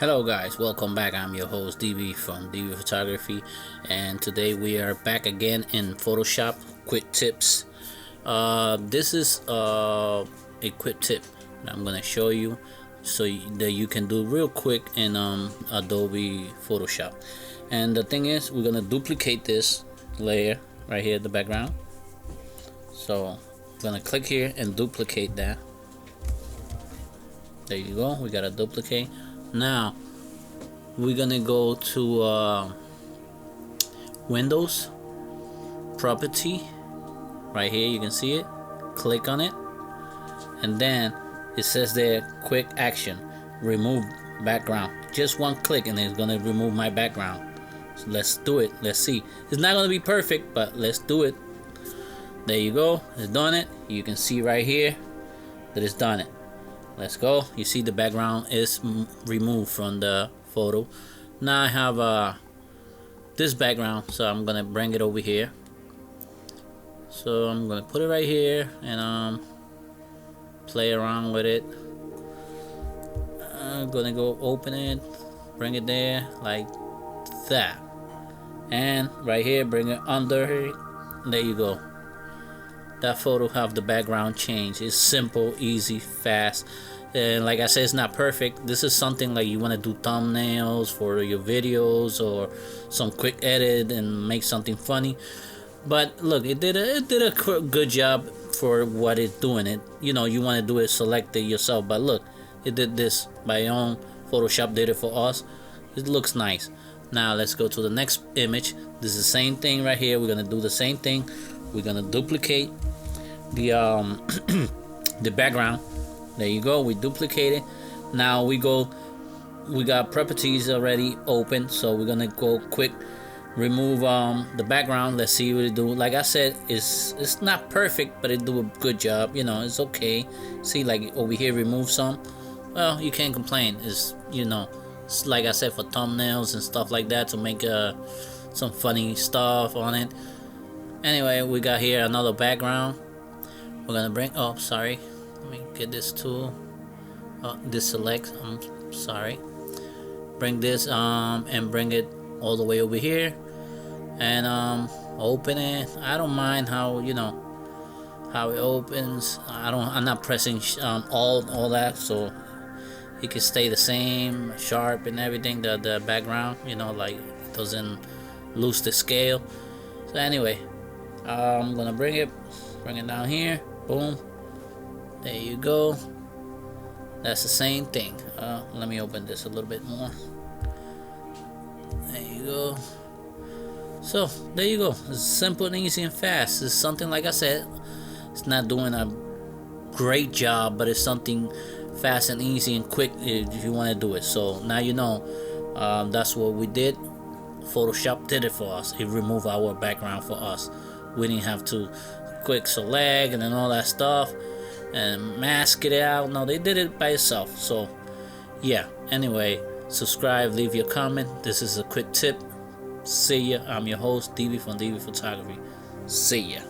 Hello guys, welcome back. I'm your host DB from DB Photography, and today we are back again in Photoshop. Quick tips. This is a quick tip that I'm gonna show you that you can do real quick in Adobe Photoshop. And the thing is, we're gonna duplicate this layer right here, the background. So I'm gonna click here and duplicate that. There you go. We gotta duplicate. Now we're gonna go to Windows, Property, right here. You can see it. Click on it, and then it says there, Quick Action, Remove Background. Just one click, and it's gonna remove my background. So let's do it. Let's see. It's not gonna be perfect, but let's do it. There you go. It's done it. You can see right here that it's done it. Let's go. You see the background is removed from the photo. Now I have this background, so I'm gonna bring it over here. So I'm gonna put it right here and play around with it. I'm gonna go open it, bring it there like that, and right here bring it under it. There you go. That photo have the background change. It's simple, easy, fast, and like I said, it's not perfect. This is something like you want to do thumbnails for your videos or some quick edit and make something funny. But look, it did a good job for what it's doing. It, you know, you want to do it, select it yourself, but look, it did this by your own. Photoshop did it for us. It looks nice. Now let's go to the next image. This is the same thing right here. We're gonna do the same thing. We're gonna duplicate the the background. There you go. We duplicate it. Now we got properties already open, so we're gonna go quick remove the background. Let's see what it do. Like I said, it's not perfect, but it do a good job. You know, it's okay. See, like over here, remove some. Well, you can't complain. It's, you know, it's like I said, for thumbnails and stuff like that, to make some funny stuff on it. Anyway, we got here another background. We're gonna bring, oh sorry, let me get this tool. This select, I'm sorry. Bring this and bring it all the way over here, and open it. I don't mind how, you know, how it opens. I'm not pressing all that, so it can stay the same, sharp and everything. The background, you know, like doesn't lose the scale. So anyway, I'm gonna bring it down here. Boom. There you go. That's the same thing. Let me open this a little bit more. There you go. So there you go. It's simple and easy and fast. It's something, like I said, it's not doing a great job, but it's something fast and easy and quick if you want to do it. So now you know. That's what we did. Photoshop did it for us. It removed our background for us. We didn't have to quick select and then all that stuff and mask it out. No, they did it by itself. So yeah, anyway, subscribe, leave your comment. This is a quick tip. See ya. I'm your host DB from DB Photography. See ya.